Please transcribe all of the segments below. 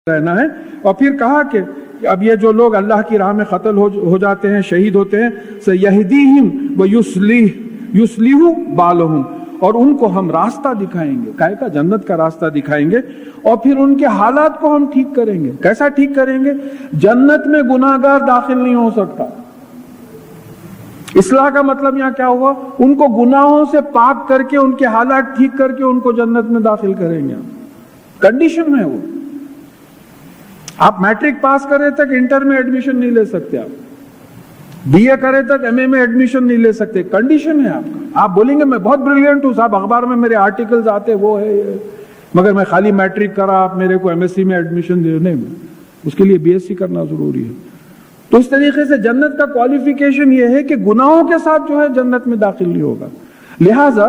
رہنا ہے. اور پھر کہا کہ اب یہ جو لوگ اللہ کی راہ میں قتل ہو جاتے ہیں, شہید ہوتے ہیں, سَيَهْدِيهِمْ وَيُصْلِحُ بَالَهُمْ, اور ان کو ہم راستہ دکھائیں گے, کائے کا جنت کا راستہ دکھائیں گے, اور پھر ان کے حالات کو ہم ٹھیک کریں گے. کیسا ٹھیک کریں گے؟ جنت میں گناہگار داخل نہیں ہو سکتا. اصلاح کا مطلب یہاں کیا ہوا؟ ان کو گناہوں سے پاک کر کے, ان کے حالات ٹھیک کر کے ان کو جنت میں داخل کریں گے. کنڈیشن ہے وہ. آپ میٹرک پاس کرے تک انٹر میں ایڈمیشن نہیں لے سکتے, آپ بی اے کرے تک ایم اے میں ایڈمیشن نہیں لے سکتے. کنڈیشن ہے آپ کا. آپ بولیں گے میں بہت بریلینٹ ہوں صاحب, اخبار میں میرے آرٹیکلز آتے, وہ ہے, مگر میں خالی میٹرک کرا, آپ میرے کو ایم ایس سی میں ایڈمیشن دے. نہیں, اس کے لیے بی ایس سی کرنا ضروری ہے. تو اس طریقے سے جنت کا کوالیفیکیشن یہ ہے کہ گناہوں کے ساتھ جو ہے جنت میں داخل نہیں ہوگا. لہٰذا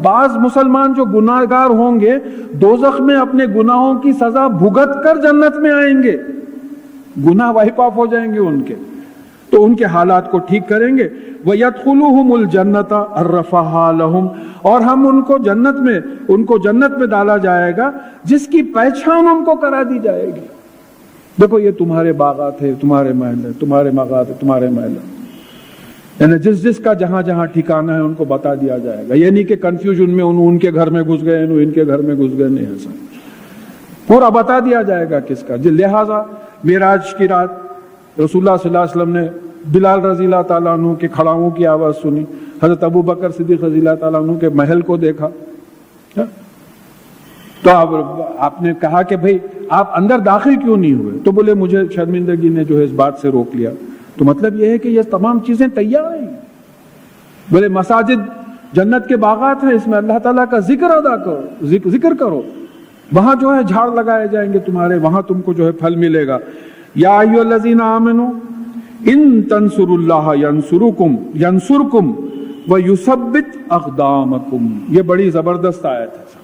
بعض مسلمان جو گناہگار ہوں گے دوزخ میں اپنے گناہوں کی سزا بھگت کر جنت میں آئیں گے, گناہ وائپ آف ہو جائیں گے ان کے, تو ان کے حالات کو ٹھیک کریں گے. وَيَدْخُلُهُمُ الْجَنَّةَ عَرَّفَهَا لَهُمْ, اور ہم ان کو جنت میں ڈالا جائے گا جس کی پہچان ان کو کرا دی جائے گی. دیکھو یہ تمہارے باغات ہے, تمہارے محل ہے, تمہارے باغات ہے, تمہارے محل ہے. یعنی جس کا جہاں جہاں ٹھکانہ ہے ان کو بتا دیا جائے گا. یہ نہیں کہ کنفیوژن میں ان کے گھر میں گھس گئے, ان کے گھر میں گھس گئے, نہیں, ایسا پورا بتا دیا جائے گا کس کا. لہٰذا معراج کی رات رسول اللہ صلی اللہ علیہ وسلم نے بلال رضی اللہ تعالیٰ عنہ کے کھڑاؤں کی آواز سنی, حضرت ابو بکر صدیق رضی اللہ تعالیٰ عنہ کے محل کو دیکھا. تو آپ نے کہا کہ بھئی آپ اندر داخل کیوں نہیں ہوئے؟ تو بولے مجھے شرمندگی نے جو ہے اس بات سے روک لیا. تو مطلب یہ ہے کہ یہ تمام چیزیں تیار ہیں. بولے مساجد جنت کے باغات ہیں, اس میں اللہ تعالیٰ کا ذکر ادا کرو, ذکر کرو, وہاں جو ہے جھاڑ لگائے جائیں گے تمہارے, وہاں تم کو جو ہے پھل ملے گا. یا ایھا الذین آمنوا ان تنصروا اللہ ینصرکم ویثبت اقدامکم. یہ بڑی زبردست آیت ہے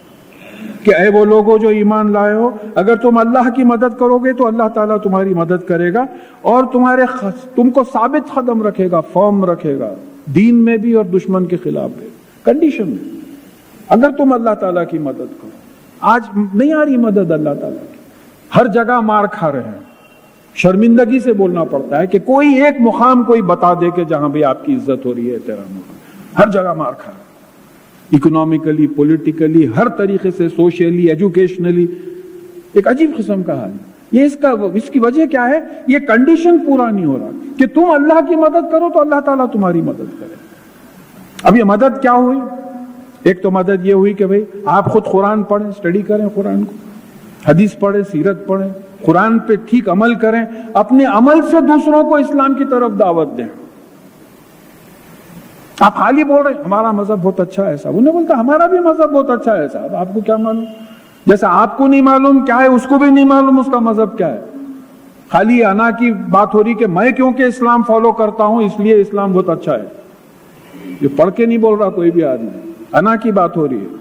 کہ اے وہ لوگوں جو ایمان لائے ہو, اگر تم اللہ کی مدد کرو گے تو اللہ تعالیٰ تمہاری مدد کرے گا اور تم کو ثابت قدم رکھے گا, فرم رکھے گا, دین میں بھی اور دشمن کے خلاف بھی. کنڈیشن ہے اگر تم اللہ تعالیٰ کی مدد کرو. آج نہیں آ رہی مدد اللہ تعالیٰ کی, ہر جگہ مار کھا رہے ہیں. شرمندگی سے بولنا پڑتا ہے کہ کوئی ایک مقام کوئی بتا دے کہ جہاں بھی آپ کی عزت ہو رہی ہے, احترام ہو رہا ہے. ہر جگہ مار کھا رہے ہیں, اکنومیکلی, پولیٹیکلی, ہر طریقے سے, سوشلی, ایجوکیشنلی. ایک عجیب قسم کا حال ہے. یہ اس کی وجہ کیا ہے؟ یہ کنڈیشن پورا نہیں ہو رہا کہ تم اللہ کی مدد کرو تو اللہ تعالیٰ تمہاری مدد کرے. اب یہ مدد کیا ہوئی؟ ایک تو مدد یہ ہوئی کہ بھئی آپ خود قرآن پڑھیں, اسٹڈی کریں قرآن کو, حدیث پڑھیں, سیرت پڑھیں, قرآن پہ ٹھیک عمل کریں, اپنے عمل سے دوسروں کو اسلام کی طرف دعوت دیں. آپ حالی بول رہے ہیں ہمارا مذہب بہت اچھا ہے صاحب, انہیں بولتا ہمارا بھی مذہب بہت اچھا ہے صاحب, آپ کو کیا معلوم؟ جیسا آپ کو نہیں معلوم کیا ہے اس کو بھی نہیں معلوم اس کا مذہب کیا ہے. خالی انا کی بات ہو رہی کہ میں کیونکہ اسلام فالو کرتا ہوں اس لیے اسلام بہت اچھا ہے. یہ پڑھ کے نہیں بول رہا کوئی بھی آدمی, انا کی بات ہو رہی ہے.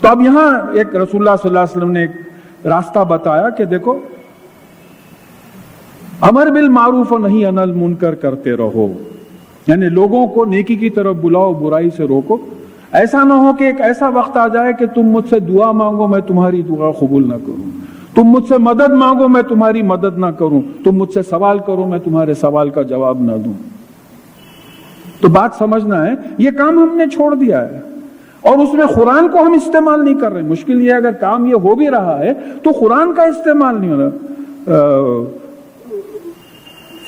تو اب یہاں ایک رسول اللہ صلی اللہ علیہ وسلم نے ایک راستہ بتایا کہ دیکھو امر بالمعروف و نہی عن المنکر کرتے رہو, یعنی لوگوں کو نیکی کی طرف بلاؤ, برائی سے روکو. ایسا نہ ہو کہ ایک ایسا وقت آ جائے کہ تم مجھ سے دعا مانگو میں تمہاری دعا قبول نہ کروں, تم مجھ سے مدد مانگو میں تمہاری مدد نہ کروں, تم مجھ سے سوال کرو میں تمہارے سوال کا جواب نہ دوں. تو بات سمجھنا ہے یہ کام ہم نے چھوڑ دیا ہے اور اس میں قرآن کو ہم استعمال نہیں کر رہے. مشکل یہ اگر کام یہ ہو بھی رہا ہے تو قرآن کا استعمال نہیں ہو رہا.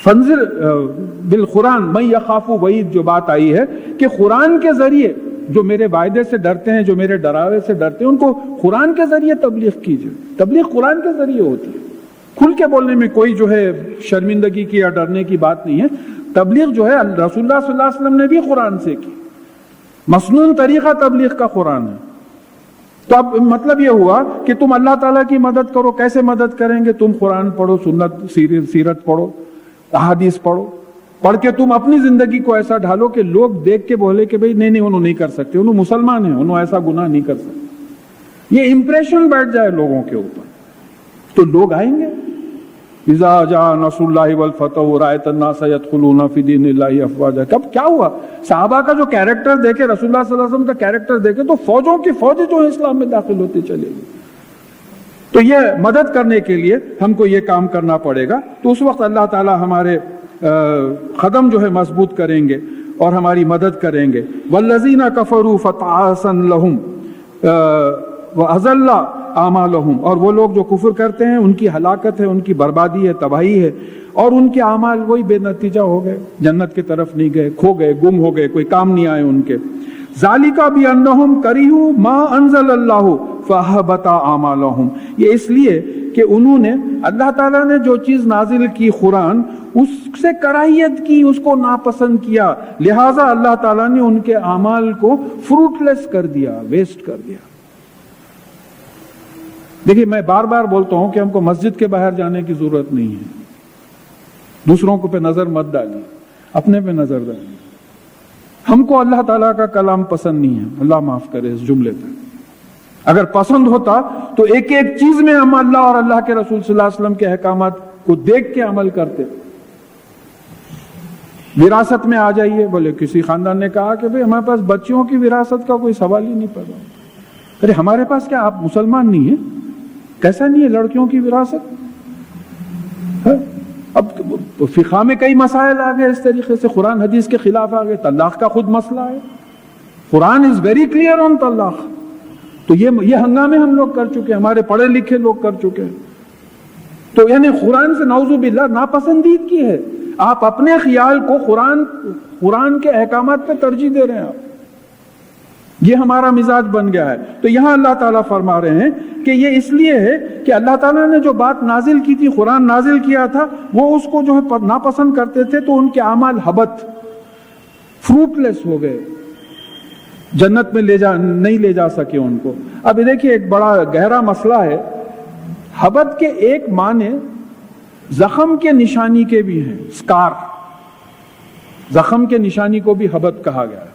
فنزل بالقرآن من یخاف وعید جو بات آئی ہے کہ قرآن کے ذریعے جو میرے وعدے سے ڈرتے ہیں, جو میرے ڈراوے سے ڈرتے ہیں, ان کو قرآن کے ذریعے تبلیغ کیجئے. تبلیغ قرآن کے ذریعے ہوتی ہے. کھل کے بولنے میں کوئی جو ہے شرمندگی کی یا ڈرنے کی بات نہیں ہے. تبلیغ جو ہے رسول اللہ صلی اللہ علیہ وسلم نے بھی قرآن سے کی, مسنون طریقہ تبلیغ کا قرآن ہے. تو اب مطلب یہ ہوا کہ تم اللہ تعالیٰ کی مدد کرو. کیسے مدد کریں گے؟ تم قرآن پڑھو, سنت سیرت پڑھو, احادیث پڑھو, پڑھ کے تم اپنی زندگی کو ایسا ڈھالو کہ لوگ دیکھ کے بولے کہ بھئی نہیں انہوں نہیں کر سکتے, انہوں مسلمان ہیں, انہوں ایسا گناہ نہیں کر سکتے. یہ امپریشن بیٹھ جائے لوگوں کے اوپر تو لوگ آئیں گے. اذا جاء نصر اللہ والفتح ورأیت الناس يدخلون فی دین اللہ افواجا. کب کیا ہوا؟ صحابہ کا جو کیریکٹر دیکھے, رسول اللہ صلی اللہ علیہ وسلم کا کیریکٹر دیکھے تو فوجوں کی فوج جو ہے اسلام میں داخل ہوتی چلے گی. تو یہ مدد کرنے کے لیے ہم کو یہ کام کرنا پڑے گا. تو اس وقت اللہ تعالی ہمارے قدم جو ہے مضبوط کریں گے اور ہماری مدد کریں گے. والذین کفروا فتعاسا لهم واضل اعمالهم، اور وہ لوگ جو کفر کرتے ہیں ان کی ہلاکت ہے، ان کی بربادی ہے، تباہی ہے، اور ان کے اعمال وہی بے نتیجہ ہو گئے، جنت کی طرف نہیں گئے، کھو گئے، گم ہو گئے، کوئی کام نہیں آئے ان کے. ذالک بانہم کریہوا ما انزل اللہ فاحبط اعمالهم، یہ اس لیے کہ انہوں نے اللہ تعالیٰ نے جو چیز نازل کی قرآن، اس سے کراہیت کی، اس کو ناپسند کیا، لہٰذا اللہ تعالیٰ نے ان کے اعمال کو فروٹ لیس کر دیا، ویسٹ کر دیا. دیکھیے میں بار بار بولتا ہوں کہ ہم کو مسجد کے باہر جانے کی ضرورت نہیں ہے. دوسروں کو پہ نظر مت ڈالیے، اپنے پہ نظر ڈالیے. ہم کو اللہ تعالیٰ کا کلام پسند نہیں ہے، اللہ معاف کرے اس جملے پہ. اگر پسند ہوتا تو ایک ایک چیز میں ہم اللہ اور اللہ کے رسول صلی اللہ علیہ وسلم کے احکامات کو دیکھ کے عمل کرتے. وراثت میں آ جائیے، بولے کسی خاندان نے کہا کہ بھئی ہمارے پاس بچیوں کی وراثت کا کوئی سوال ہی نہیں پڑا. ارے ہمارے پاس کیا آپ مسلمان نہیں ہیں؟ کیسا نہیں ہے لڑکیوں کی وراثت؟ اب فقہ میں کئی مسائل آ گئے اس طریقے سے، قرآن حدیث کے خلاف آ گئے. طلاق کا خود مسئلہ ہے، قرآن از ویری کلیئر آن طلاق. تو یہ ہنگامے ہم لوگ کر چکے ہیں، ہمارے پڑھے لکھے لوگ کر چکے ہیں. تو یعنی قرآن سے نعوذ باللہ ناپسندید کی ہے. آپ اپنے خیال کو قرآن کے احکامات پہ ترجیح دے رہے ہیں. آپ یہ ہمارا مزاج بن گیا ہے. تو یہاں اللہ تعالیٰ فرما رہے ہیں کہ یہ اس لیے ہے کہ اللہ تعالیٰ نے جو بات نازل کی تھی، قرآن نازل کیا تھا، وہ اس کو جو ہے ناپسند کرتے تھے، تو ان کے اعمال حبت، فروٹ لیس ہو گئے، جنت میں نہیں لے جا سکے ان کو. اب دیکھیے ایک بڑا گہرا مسئلہ ہے. حبت کے ایک معنی زخم کے نشانی کے بھی ہیں، سکار، زخم کے نشانی کو بھی حبت کہا گیا ہے.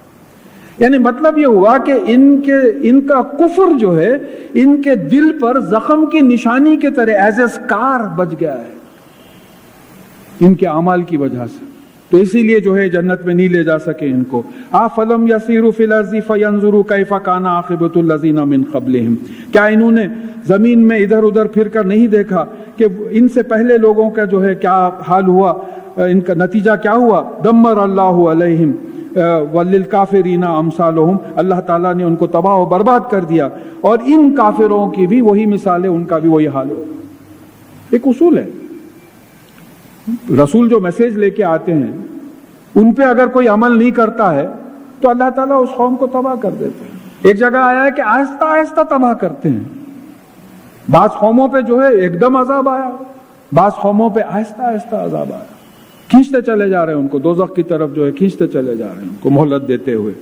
یعنی مطلب یہ ہوا کہ ان کا کفر جو ہے ان کے دل پر زخم کی نشانی کے طرح ایز اے سکار بچ گیا ہے ان کے اعمال کی وجہ سے. تو اسی لیے جو ہے جنت میں نہیں لے جا سکے ان کو. افلم یسیروا فی الارض فینظروا کیف کان عاقبۃ الذین من قبلہم، کیا انہوں نے زمین میں ادھر ادھر پھر کر نہیں دیکھا کہ ان سے پہلے لوگوں کا جو ہے کیا حال ہوا، ان کا نتیجہ کیا ہوا. دمر اللہ علیہم وللکافرین امثالہم، اللہ تعالیٰ نے ان کو تباہ و برباد کر دیا، اور ان کافروں کی بھی وہی مثال ہے، ان کا بھی وہی حال ہو. ایک اصول ہے، رسول جو میسج لے کے آتے ہیں ان پہ اگر کوئی عمل نہیں کرتا ہے تو اللہ تعالیٰ اس قوم کو تباہ کر دیتے ہیں. ایک جگہ آیا ہے کہ آہستہ آہستہ تباہ کرتے ہیں. بعض قوموں پہ جو ہے ایک دم عذاب آیا، بعض قوموں پہ آہستہ آہستہ عذاب آیا، کھینچتے چلے جا رہے ہیں ان کو دوزخ کی طرف، جو ہے کھینچتے چلے جا رہے ہیں ان کو مہلت دیتے ہوئے.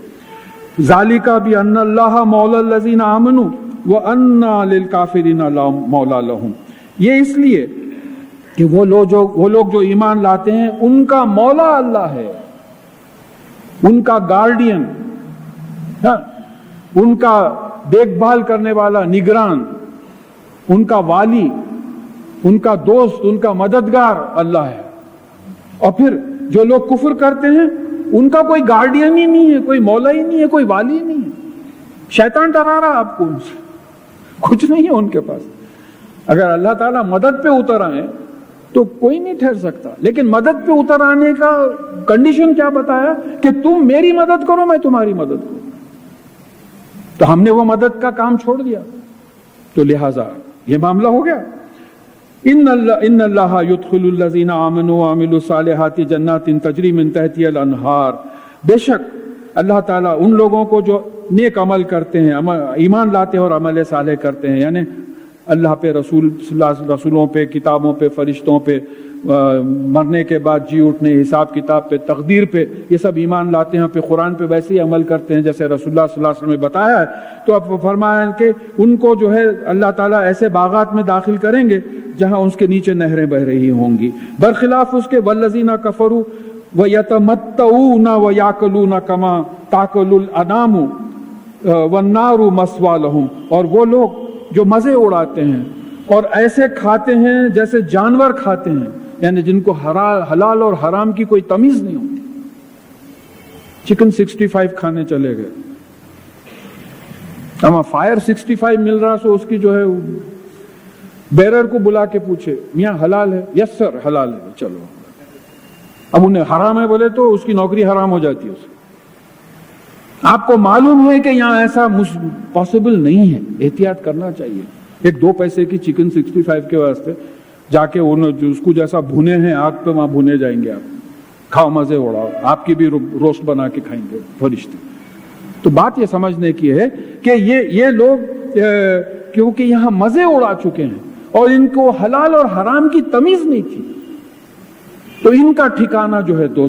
ذالک بان اللہ مولی الذین آمنوا وان للکافرین لا مولی لہم، یہ اس لیے کہ وہ لوگ جو ایمان لاتے ہیں ان کا مولا اللہ ہے، ان کا گارڈین، ان کا دیکھ بھال کرنے والا نگران، ان کا والی، ان کا دوست، ان کا مددگار اللہ ہے. اور پھر جو لوگ کفر کرتے ہیں ان کا کوئی گارڈین ہی نہیں ہے، کوئی مولا ہی نہیں ہے، کوئی والی ہی نہیں ہے. شیطان ڈرا رہا آپ کو، ان سے کچھ نہیں ہے ان کے پاس. اگر اللہ تعالیٰ مدد پہ اتر آئے تو کوئی نہیں ٹھہر سکتا. لیکن مدد پہ اتر آنے کا کنڈیشن کیا بتایا کہ تم میری مدد کرو، میں تمہاری مدد کروں. تو ہم نے وہ مدد کا کام چھوڑ دیا، تو لہٰذا یہ معاملہ ہو گیا. ان اللہ يدخل الذین آمنوا وعملوا الصالحات جنات تجری من تحتها الانہار، بے شک اللہ تعالیٰ ان لوگوں کو جو نیک عمل کرتے ہیں، ایمان لاتے ہیں اور عمل صالح کرتے ہیں، یعنی اللہ پہ، رسولوں پہ، کتابوں پہ، فرشتوں پہ، مرنے کے بعد جی اٹھنے، حساب کتاب پہ، تقدیر پہ، یہ سب ایمان لاتے ہیں، پھر قرآن پہ ویسے ہی عمل کرتے ہیں جیسے رسول اللہ صلی اللہ علیہ وسلم نے بتایا ہے. تو اب فرمایا کہ ان کو جو ہے اللہ تعالیٰ ایسے باغات میں داخل کریں گے جہاں اس کے نیچے نہریں بہ رہی ہوں گی. برخلاف اس کے والذین کفروا ویتمتعون ویاکلون کما تاکل الانعام والنار مثوی لہم، اور وہ لوگ جو مزے اڑاتے ہیں اور ایسے کھاتے ہیں جیسے جانور کھاتے ہیں، یعنی جن کو حلال اور حرام کی کوئی تمیز نہیں ہوتی. چکن 65 کھانے چلے گئے، اما فائر 65 مل رہا، سو اس کی جو ہے بیرر کو بلا کے پوچھے میاں حلال ہے؟ یس سر حلال ہے. چلو اب انہیں حرام ہے بولے تو اس کی نوکری حرام ہو جاتی ہے. آپ کو معلوم ہے کہ یہاں ایسا پاسبل نہیں ہے, احتیاط کرنا چاہیے. ایک 2 پیسے کی چکن 65 کے واسطے جا کے اس کو جیسا بھونے ہیں آگ پہ وہاں بھونے جائیں گے. آپ کھاؤ مزے اڑاؤ, آپ کی بھی روسٹ بنا کے کھائیں گے فرشتے. تو بات یہ سمجھنے کی ہے کہ یہ لوگ کیونکہ یہاں مزے اڑا چکے ہیں اور ان کو حلال اور حرام کی تمیز نہیں تھی, تو ان کا ٹھکانہ جو ہے